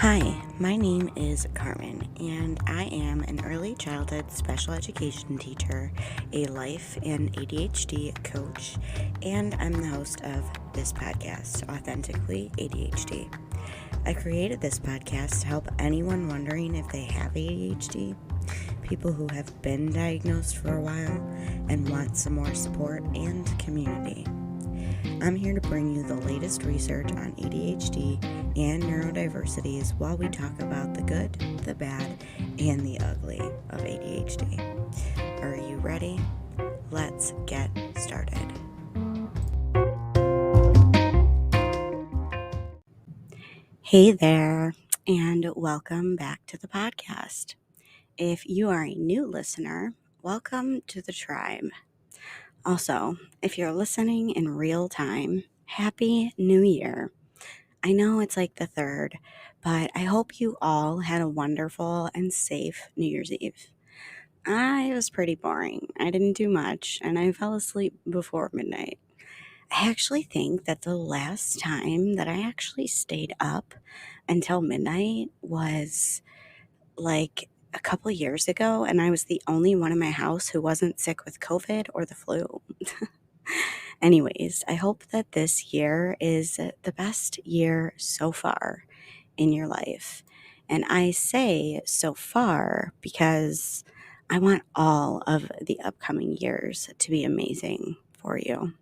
Hi, my name is Carmen, and I am an early childhood special education teacher, a life and ADHD coach, and I'm the host of this podcast, Authentically ADHD. I created this podcast to help anyone wondering if they have ADHD, people who have been diagnosed for a while and want some more support and community. I'm here to bring you the latest research on ADHD and neurodiversities while we talk about the good, the bad, and the ugly of ADHD. Are you ready? Let's get started. Hey there, and welcome back to the podcast. If you are a new listener, welcome to the tribe. Also, if you're listening in real time, Happy New Year. I know it's like the 3rd, but I hope you all had a wonderful and safe New Year's Eve. I was pretty boring. I didn't do much, and I fell asleep before midnight. I actually think that the last time that I actually stayed up until midnight was like a couple years ago, and I was the only one in my house who wasn't sick with COVID or the flu. Anyways, I hope that this year is the best year so far in your life. And I say so far because I want all of the upcoming years to be amazing for you.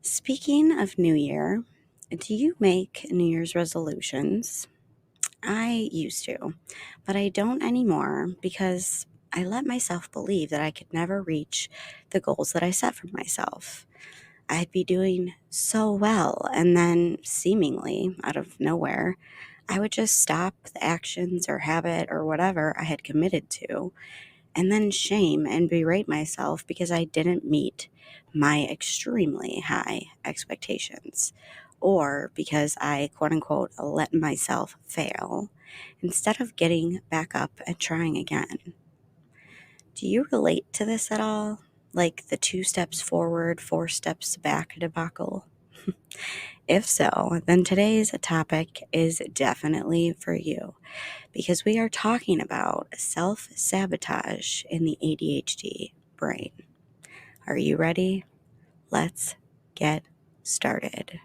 Speaking of New Year, do you make New Year's resolutions? I used to, but I don't anymore because I let myself believe that I could never reach the goals that I set for myself. I'd be doing so well, and then seemingly out of nowhere, I would just stop the actions or habit or whatever I had committed to, and then shame and berate myself because I didn't meet my extremely high expectations, or because I quote unquote let myself fail instead of getting back up and trying again. Do you relate to this at all? Like the 2 steps forward, 4 steps back debacle? If so, then today's topic is definitely for you because we are talking about self-sabotage in the ADHD brain. Are you ready? Let's get started.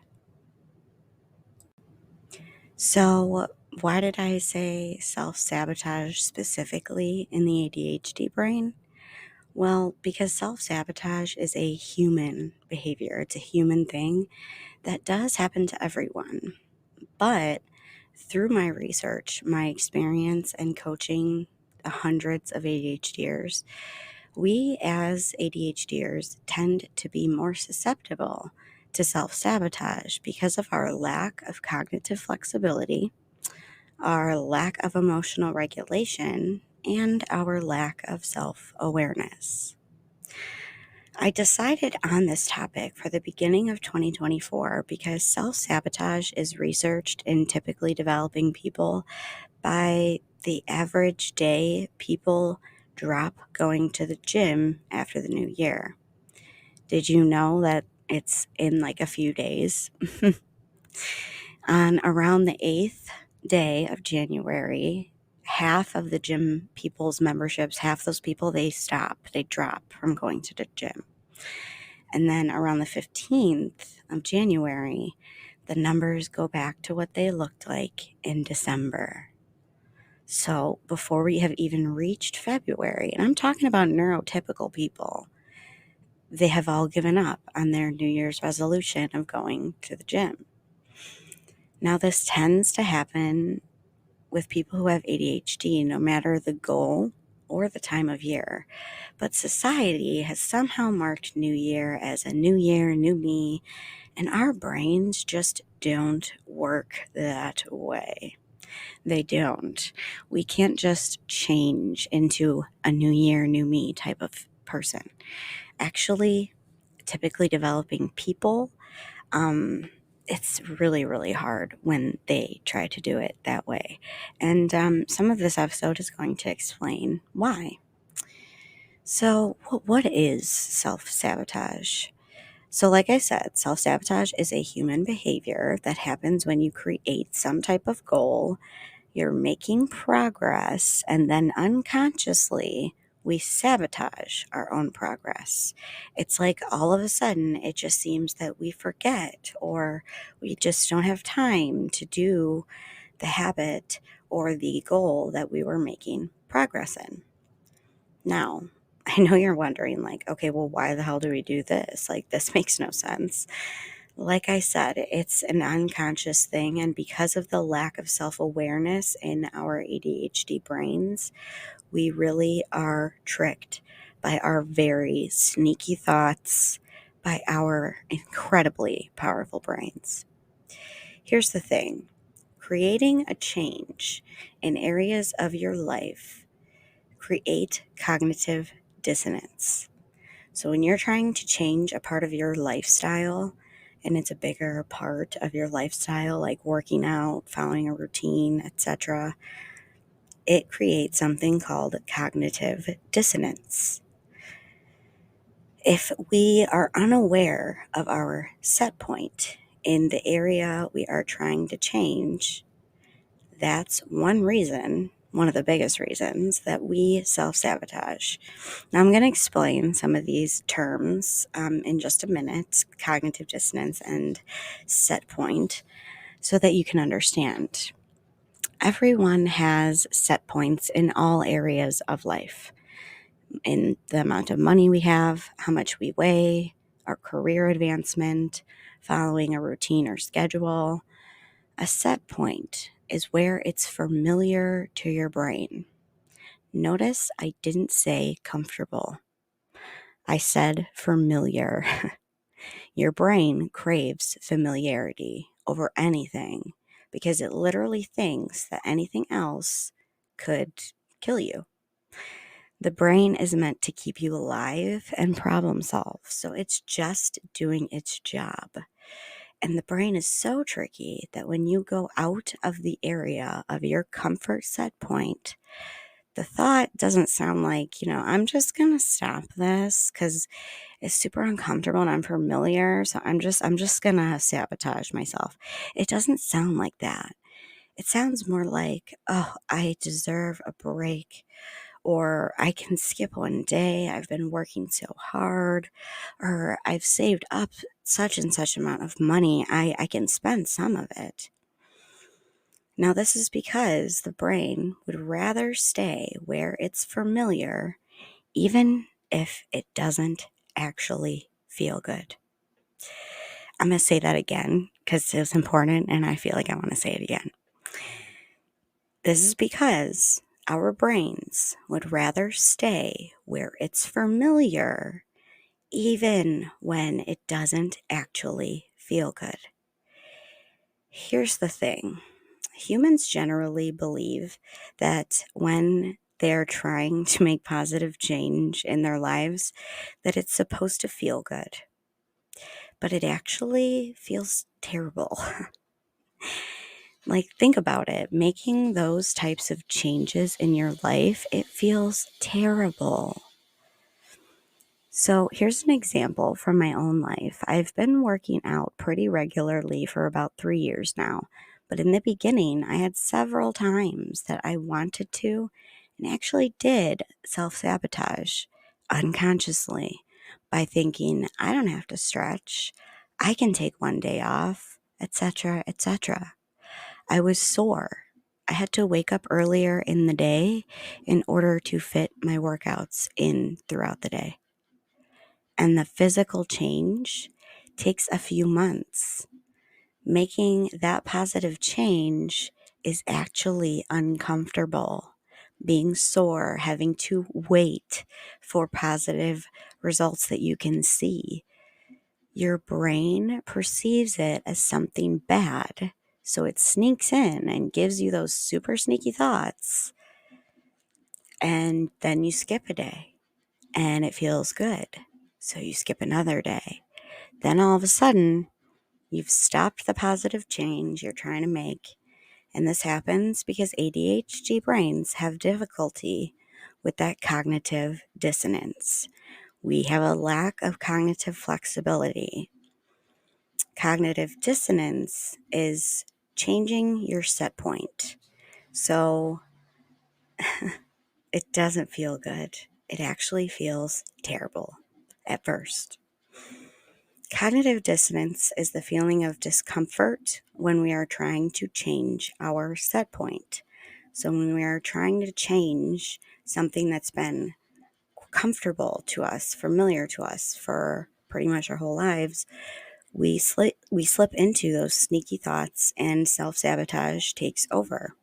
So, why did I say self-sabotage specifically in the ADHD brain? Well, because self-sabotage is a human behavior. It's a human thing that does happen to everyone. But through my research, my experience, and coaching the hundreds of ADHDers, we as ADHDers tend to be more susceptible to self-sabotage because of our lack of cognitive flexibility, our lack of emotional regulation, and our lack of self-awareness. I decided on this topic for the beginning of 2024 because self-sabotage is researched in typically developing people by the average day people drop going to the gym after the new year. Did you know that it's in like a few days? On around the 8th day of January, half of the gym people's memberships, half those people, they drop from going to the gym. And then around the 15th of January, the numbers go back to what they looked like in December. So before we have even reached February, and I'm talking about neurotypical people, they have all given up on their New Year's resolution of going to the gym. Now, this tends to happen with people who have ADHD, no matter the goal or the time of year. But society has somehow marked New Year as a new year, new me, and our brains just don't work that way. They don't. We can't just change into a new year, new me type of person. Actually, typically developing people, it's really, really hard when they try to do it that way. And some of this episode is going to explain why. So, what is self-sabotage? So, like I said, self sabotage is a human behavior that happens when you create some type of goal, you're making progress, and then unconsciously we sabotage our own progress. It's like all of a sudden it just seems that we forget or we just don't have time to do the habit or the goal that we were making progress in. Now, I know you're wondering, like, okay, well, why the hell do we do this? Like, this makes no sense. Like I said, it's an unconscious thing, and because of the lack of self awareness in our ADHD brains, we really are tricked by our very sneaky thoughts, by our incredibly powerful brains. Here's the thing: creating a change in areas of your life create cognitive dissonance. So when you're trying to change a part of your lifestyle, and it's a bigger part of your lifestyle, like working out, following a routine, etc., it creates something called cognitive dissonance. If we are unaware of our set point in the area we are trying to change, that's one reason, one of the biggest reasons, that we self-sabotage. Now, I'm going to explain some of these terms in just a minute, cognitive dissonance and set point, so that you can understand. Everyone has set points in all areas of life, in the amount of money we have, how much we weigh, our career advancement, following a routine or schedule. A set point is where it's familiar to your brain. Notice I didn't say comfortable. I said familiar. Your brain craves familiarity over anything because it literally thinks that anything else could kill you. The brain is meant to keep you alive and problem solve, so it's just doing its job. And the brain is so tricky that when you go out of the area of your comfort set point, the thought doesn't sound like, I'm just going to stop this because it's super uncomfortable and unfamiliar. So I'm just going to sabotage myself. It doesn't sound like that. It sounds more like, oh, I deserve a break, or I can skip one day. I've been working so hard, or I've saved up such and such amount of money. I can spend some of it. Now, this is because the brain would rather stay where it's familiar, even if it doesn't actually feel good. I'm going to say that again because it's important and I feel like I want to say it again. This is because our brains would rather stay where it's familiar, even when it doesn't actually feel good. Here's the thing. Humans generally believe that when they're trying to make positive change in their lives, that it's supposed to feel good. But it actually feels terrible. Like, think about it. Making those types of changes in your life, it feels terrible. So here's an example from my own life. I've been working out pretty regularly for about 3 years now. But in the beginning, I had several times that I wanted to and actually did self-sabotage unconsciously by thinking, I don't have to stretch. I can take one day off, etc., etc. I was sore. I had to wake up earlier in the day in order to fit my workouts in throughout the day. And the physical change takes a few months. Making that positive change is actually uncomfortable. Being sore, having to wait for positive results that you can see. Your brain perceives it as something bad. So it sneaks in and gives you those super sneaky thoughts. And then you skip a day and it feels good. So you skip another day. Then all of a sudden, you've stopped the positive change you're trying to make. And this happens because ADHD brains have difficulty with that cognitive dissonance. We have a lack of cognitive flexibility. Cognitive dissonance is changing your set point. So it doesn't feel good. It actually feels terrible at first. Cognitive dissonance is the feeling of discomfort when we are trying to change our set point. So when we are trying to change something that's been comfortable to us, familiar to us for pretty much our whole lives, we slip into those sneaky thoughts and self-sabotage takes over.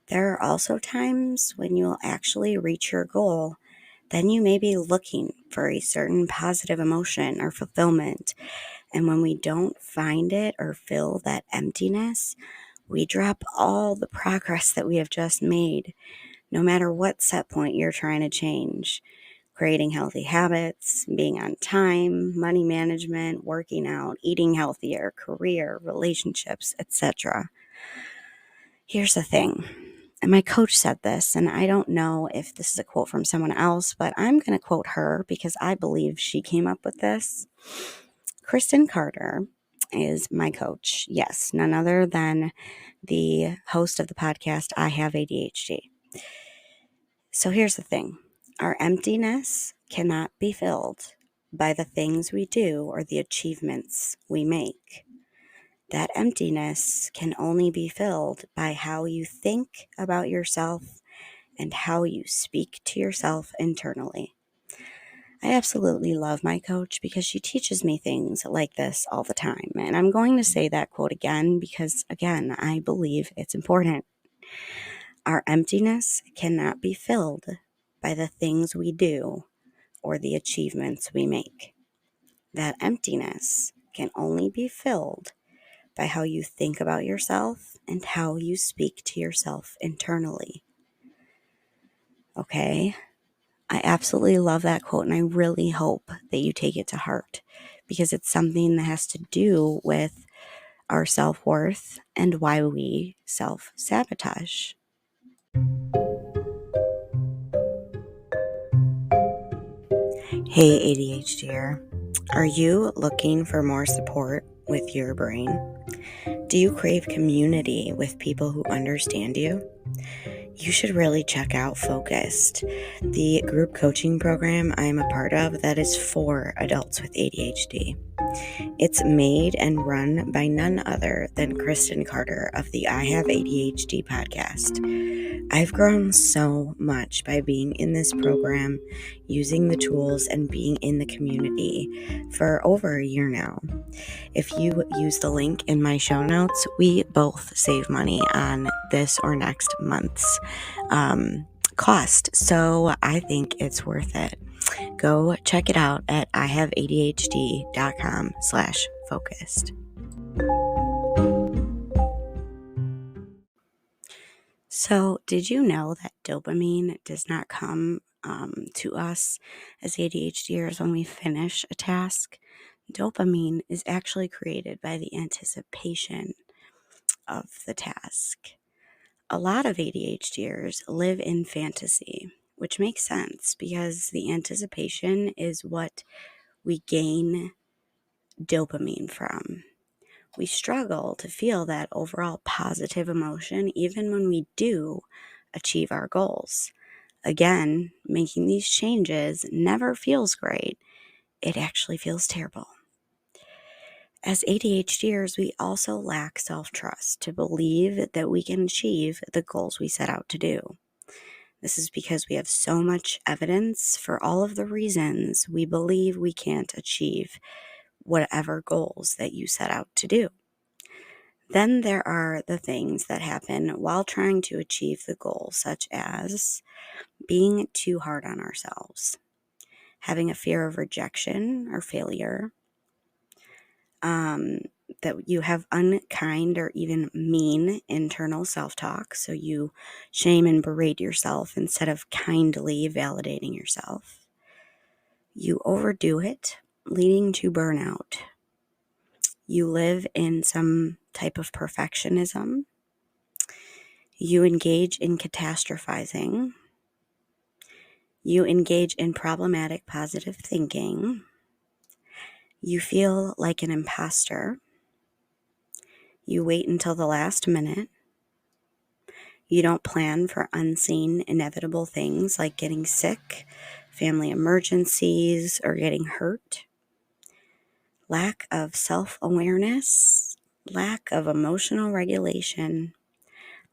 There are also times when you'll actually reach your goal. Then you may be looking for a certain positive emotion or fulfillment. And when we don't find it or fill that emptiness, we drop all the progress that we have just made, no matter what set point you're trying to change. Creating healthy habits, being on time, money management, working out, eating healthier, career, relationships, etc. Here's the thing, and my coach said this, and I don't know if this is a quote from someone else, but I'm going to quote her because I believe she came up with this. Kristen Carter is my coach. Yes, none other than the host of the podcast, I Have ADHD. So here's the thing. Our emptiness cannot be filled by the things we do or the achievements we make. That emptiness can only be filled by how you think about yourself and how you speak to yourself internally. I absolutely love my coach because she teaches me things like this all the time. And I'm going to say that quote again because, again, I believe it's important. Our emptiness cannot be filled by the things we do or the achievements we make. That emptiness can only be filled by how you think about yourself and how you speak to yourself internally. Okay? I absolutely love that quote, and I really hope that you take it to heart because it's something that has to do with our self-worth and why we self-sabotage. Hey ADHDer, are you looking for more support with your brain? Do you crave community with people who understand you? You should really check out Focused, the group coaching program I am a part of that is for adults with ADHD. It's made and run by none other than Kristen Carter of the I Have ADHD podcast. I've grown so much by being in this program, using the tools, and being in the community for over a year now. If you use the link in my show notes, we both save money on this or next month's cost. So I think it's worth it. Go check it out at ihaveadhd.com/focused. So did you know that dopamine does not come to us as ADHDers when we finish a task? Dopamine is actually created by the anticipation of the task. A lot of ADHDers live in fantasy, which makes sense because the anticipation is what we gain dopamine from. We struggle to feel that overall positive emotion even when we do achieve our goals. Again, making these changes never feels great. It actually feels terrible. As ADHDers, we also lack self-trust to believe that we can achieve the goals we set out to do. This is because we have so much evidence for all of the reasons we believe we can't achieve whatever goals that you set out to do. Then there are the things that happen while trying to achieve the goal, such as being too hard on ourselves, having a fear of rejection or failure, that you have unkind or even mean internal self-talk, so you shame and berate yourself instead of kindly validating yourself. You overdo it, leading to burnout. You live in some type of perfectionism. You engage in catastrophizing. You engage in problematic positive thinking. You feel like an imposter. You wait until the last minute. You don't plan for unseen, inevitable things like getting sick, family emergencies, or getting hurt. Lack of self-awareness, lack of emotional regulation,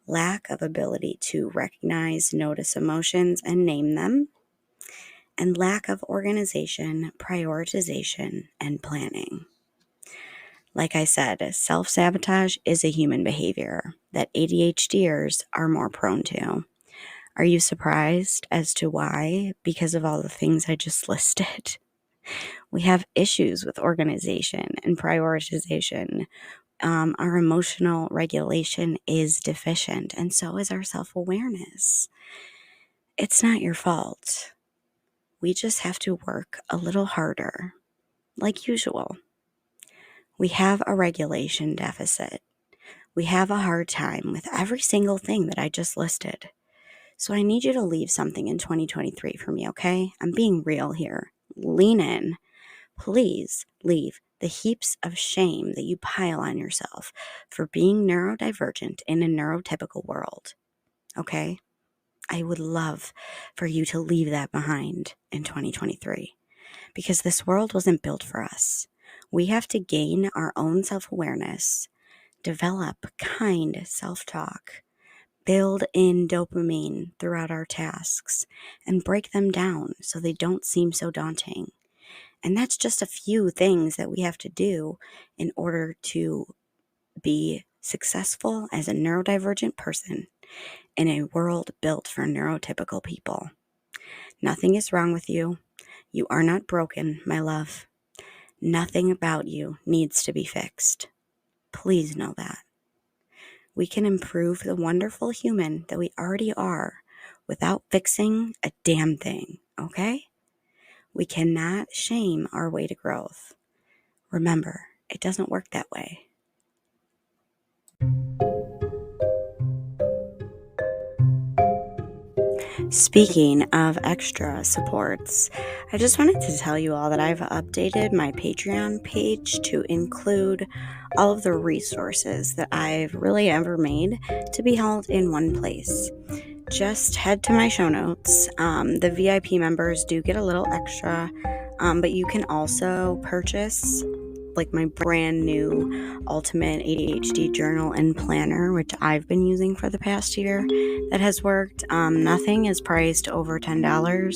lack of ability to recognize, notice emotions, and name them, and lack of organization, prioritization, and planning. Like I said, self-sabotage is a human behavior that ADHDers are more prone to. Are you surprised as to why? Because of all the things I just listed. We have issues with organization and prioritization. Our emotional regulation is deficient, and so is our self-awareness. It's not your fault. We just have to work a little harder, like usual. We have a regulation deficit. We have a hard time with every single thing that I just listed. So I need you to leave something in 2023 for me, okay? I'm being real here. Lean in. Please leave the heaps of shame that you pile on yourself for being neurodivergent in a neurotypical world, okay? I would love for you to leave that behind in 2023 because this world wasn't built for us. We have to gain our own self-awareness, develop kind self-talk, build in dopamine throughout our tasks, and break them down so they don't seem so daunting. And that's just a few things that we have to do in order to be successful as a neurodivergent person in a world built for neurotypical people. Nothing is wrong with you. You are not broken, my love. Nothing about you needs to be fixed. Please know that. We can improve the wonderful human that we already are without fixing a damn thing, okay? We cannot shame our way to growth. Remember, it doesn't work that way. Speaking of extra supports, I just wanted to tell you all that I've updated my Patreon page to include all of the resources that I've really ever made to be held in one place. Just head to my show notes. The VIP members do get a little extra, but you can also purchase like my brand new ultimate ADHD journal and planner, which I've been using for the past year that has worked. Nothing is priced over $10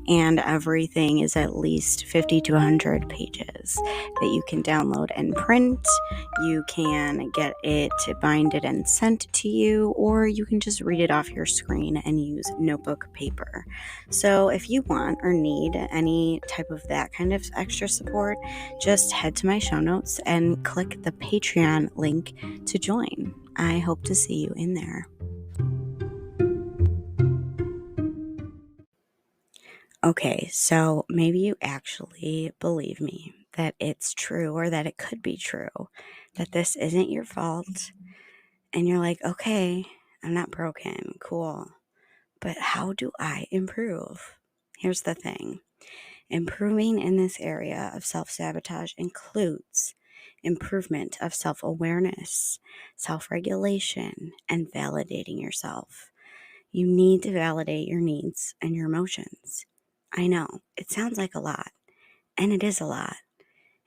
and everything is at least 50 to 100 pages that you can download and print. You can get it binded and sent to you, or you can just read it off your screen and use notebook paper. So if you want or need any type of that kind of extra support, just head to my show notes and click the Patreon link to join. I hope to see you in there. Okay, so maybe you actually believe me that it's true or that it could be true, that this isn't your fault. And you're like, okay, I'm not broken, cool. But how do I improve? Here's the thing. Improving in this area of self-sabotage includes improvement of self-awareness, self-regulation, and validating yourself. You need to validate your needs and your emotions. I know, it sounds like a lot, and it is a lot.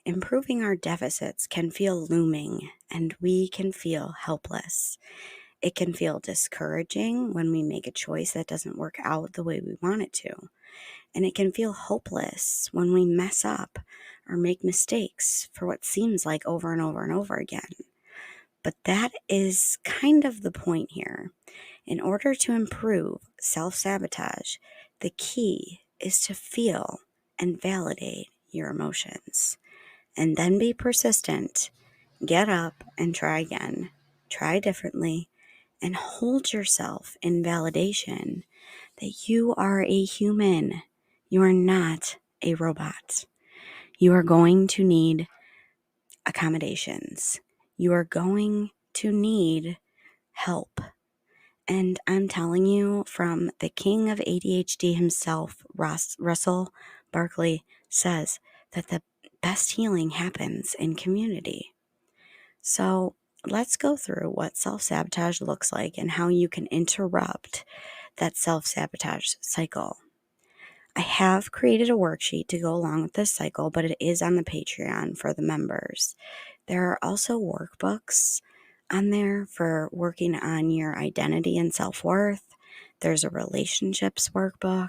Improving our deficits can feel looming, and we can feel helpless. It can feel discouraging when we make a choice that doesn't work out the way we want it to. And it can feel hopeless when we mess up or make mistakes for what seems like over and over and over again. But that is kind of the point here. In order to improve self-sabotage, the key is to feel and validate your emotions. And then be persistent. Get up and try again. Try differently. And hold yourself in validation that you are a human. You are not a robot. You are going to need accommodations. You are going to need help. And I'm telling you, from the king of ADHD himself, Russell Barkley, says that the best healing happens in community. So let's go through what self-sabotage looks like and how you can interrupt that self-sabotage cycle. I have created a worksheet to go along with this cycle, but it is on the Patreon for the members. There are also workbooks on there for working on your identity and self-worth. There's a relationships workbook,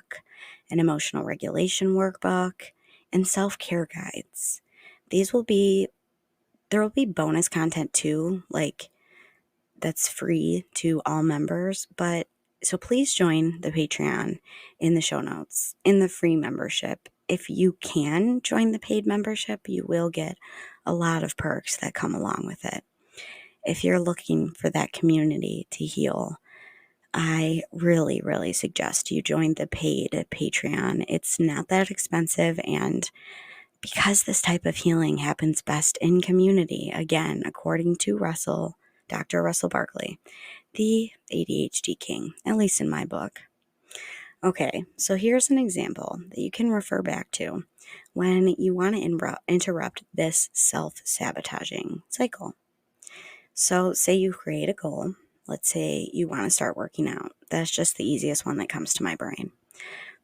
an emotional regulation workbook, and self-care guides. There will be bonus content too, like that's free to all members, but so please join the Patreon in the show notes in the free membership. If you can join the paid membership, you will get a lot of perks that come along with it. If you're looking for that community to heal, I really, really suggest you join the paid Patreon. It's not that expensive, and because this type of healing happens best in community, again, according to Dr. Russell Barkley, the ADHD king, at least in my book. Okay, so here's an example that you can refer back to when you want to interrupt this self-sabotaging cycle. So say you create a goal. Let's say you want to start working out. That's just the easiest one that comes to my brain.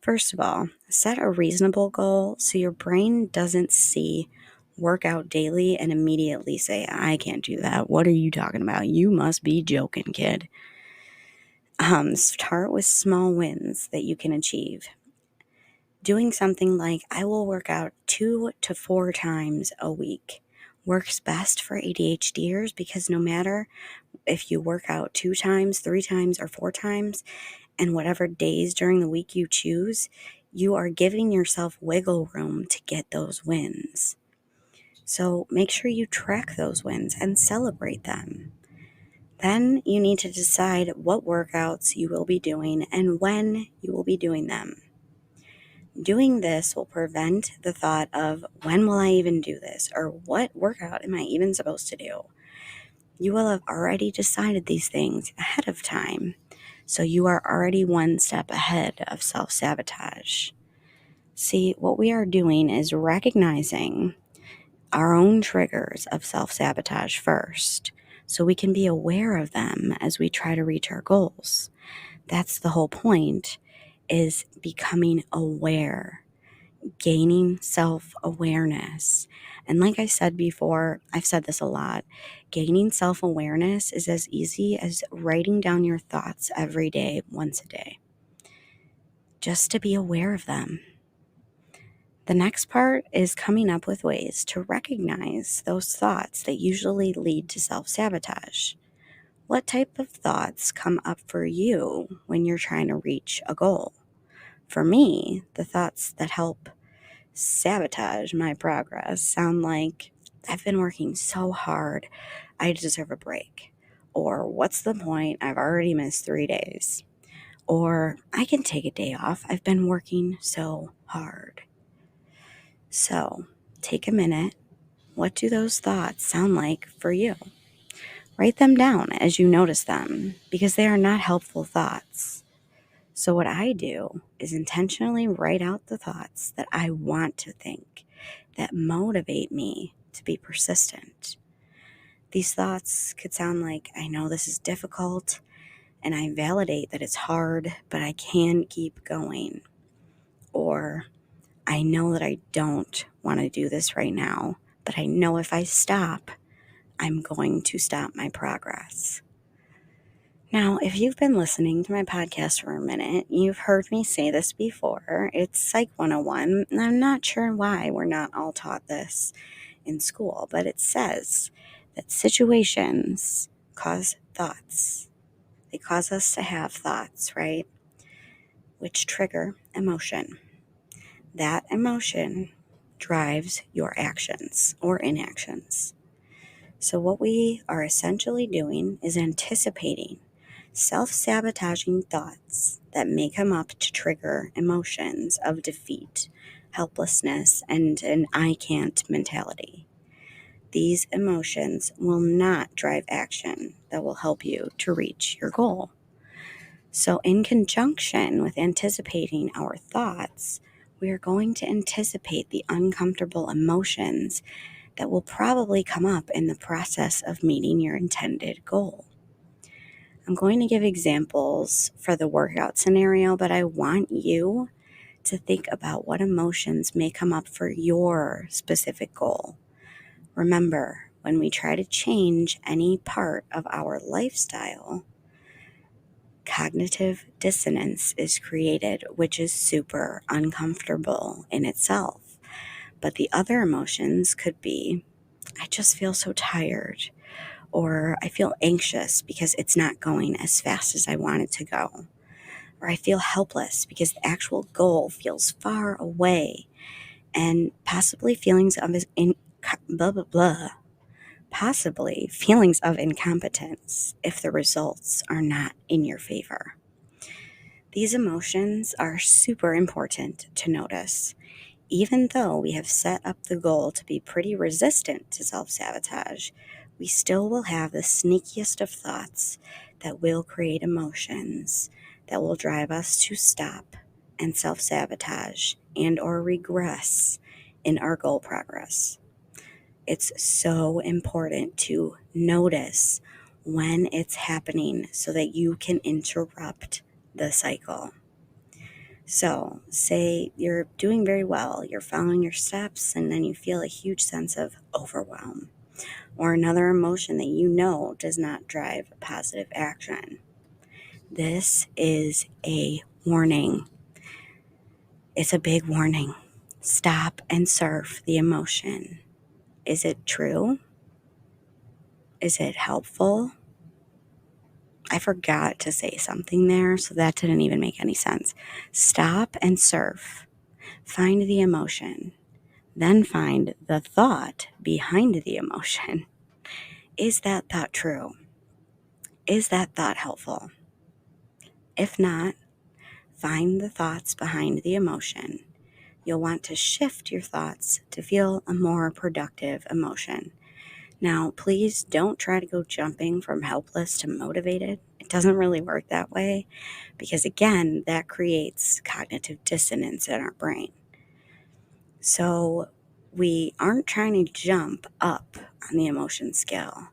First of all, set a reasonable goal so your brain doesn't see work out daily and immediately say, I can't do that. What are you talking about? You must be joking, kid. Start with small wins that you can achieve. Doing something like, I will work out 2 to 4 times a week works best for ADHDers because no matter if you work out 2 times, 3 times, or 4 times, and whatever days during the week you choose, you are giving yourself wiggle room to get those wins. So make sure you track those wins and celebrate them. Then you need to decide what workouts you will be doing and when you will be doing them. Doing this will prevent the thought of, when will I even do this? Or what workout am I even supposed to do? You will have already decided these things ahead of time. So you are already one step ahead of self-sabotage. See, what we are doing is recognizing our own triggers of self-sabotage first, so we can be aware of them as we try to reach our goals. That's the whole point, is becoming aware, gaining self-awareness. And like I said before, I've said this a lot, gaining self-awareness is as easy as writing down your thoughts every day, once a day, just to be aware of them. The next part is coming up with ways to recognize those thoughts that usually lead to self-sabotage. What type of thoughts come up for you when you're trying to reach a goal? For me, the thoughts that help sabotage my progress sound like, I've been working so hard, I deserve a break. Or, what's the point? I've already missed 3 days. Or, I can take a day off. I've been working so hard. So, take a minute. What do those thoughts sound like for you? Write them down as you notice them, because they are not helpful thoughts. So what I do is intentionally write out the thoughts that I want to think, that motivate me to be persistent. These thoughts could sound like, I know this is difficult, and I validate that it's hard, but I can keep going. Or, I know that I don't want to do this right now, but I know if I stop, I'm going to stop my progress. Now, if you've been listening to my podcast for a minute, you've heard me say this before. It's Psych 101, and I'm not sure why we're not all taught this in school, but it says that situations cause thoughts. They cause us to have thoughts, right? Which trigger emotion. That emotion drives your actions or inactions. So what we are essentially doing is anticipating self-sabotaging thoughts that may come up to trigger emotions of defeat, helplessness, and an I can't mentality. These emotions will not drive action that will help you to reach your goal. So, in conjunction with anticipating our thoughts, we are going to anticipate the uncomfortable emotions that will probably come up in the process of meeting your intended goal. I'm going to give examples for the workout scenario, but I want you to think about what emotions may come up for your specific goal. Remember, when we try to change any part of our lifestyle, cognitive dissonance is created, which is super uncomfortable in itself. But the other emotions could be, I just feel so tired, or I feel anxious because it's not going as fast as I want it to go, or I feel helpless because the actual goal feels far away, and possibly feelings of blah blah blah, possibly feelings of incompetence if the results are not in your favor. These emotions are super important to notice. Even though we have set up the goal to be pretty resistant to self-sabotage, we still will have the sneakiest of thoughts that will create emotions that will drive us to stop and self-sabotage and or regress in our goal progress. It's so important to notice when it's happening so that you can interrupt the cycle. So, say you're doing very well, you're following your steps, and then you feel a huge sense of overwhelm or another emotion that you know does not drive positive action. This is a warning. It's a big warning. Stop and surf the emotion. Is it true? Is it helpful? I forgot to say something there, so that didn't even make any sense. Stop and surf. Find the emotion. Then find the thought behind the emotion. Is that thought true? Is that thought helpful? If not, find the thoughts behind the emotion. You'll want to shift your thoughts to feel a more productive emotion. Now, please don't try to go jumping from helpless to motivated. It doesn't really work that way because, again, that creates cognitive dissonance in our brain. So we aren't trying to jump up on the emotion scale.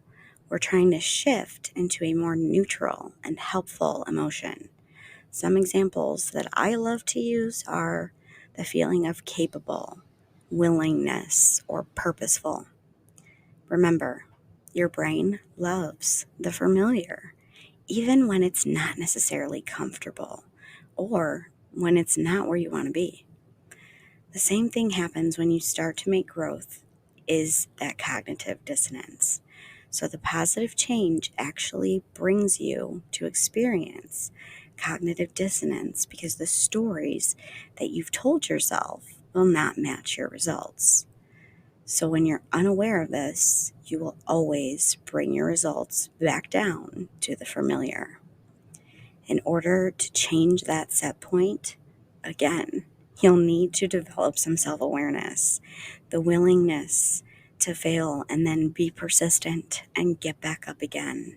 We're trying to shift into a more neutral and helpful emotion. Some examples that I love to use are the feeling of capable, willingness, or purposeful. Remember, your brain loves the familiar, even when it's not necessarily comfortable or when it's not where you want to be. The same thing happens when you start to make growth, is that cognitive dissonance. So the positive change actually brings you to experience cognitive dissonance because the stories that you've told yourself will not match your results. So when you're unaware of this, you will always bring your results back down to the familiar. In order to change that set point, again, you'll need to develop some self-awareness, the willingness to fail and then be persistent and get back up again,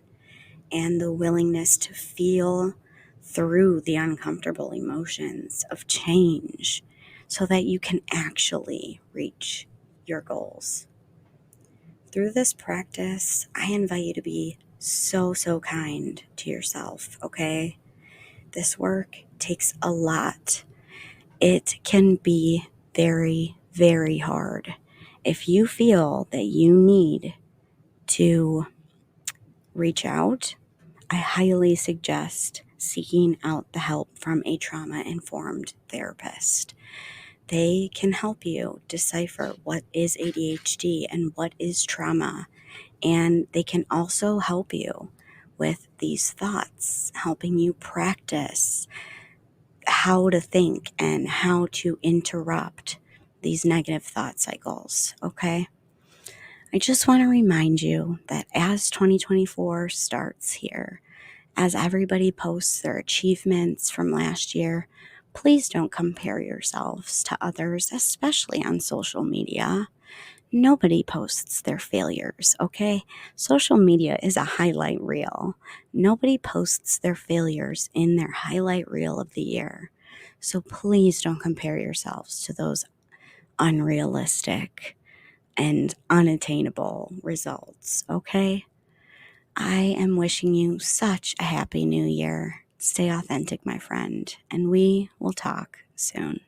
and the willingness to feel through the uncomfortable emotions of change so that you can actually reach your goals. Through this practice, I invite you to be so kind to yourself, okay? This work takes a lot. It can be very, very hard. If you feel that you need to reach out, I highly suggest seeking out the help from a trauma-informed therapist. They can help you decipher what is ADHD and what is trauma, and they can also help you with these thoughts, helping you practice how to think and how to interrupt these negative thought cycles, okay? I just want to remind you that as 2024 starts here, as everybody posts their achievements from last year, please don't compare yourselves to others, especially on social media. Nobody posts their failures, okay? Social media is a highlight reel. Nobody posts their failures in their highlight reel of the year. So please don't compare yourselves to those unrealistic and unattainable results, okay? I am wishing you such a happy new year. Stay authentic, my friend, and we will talk soon.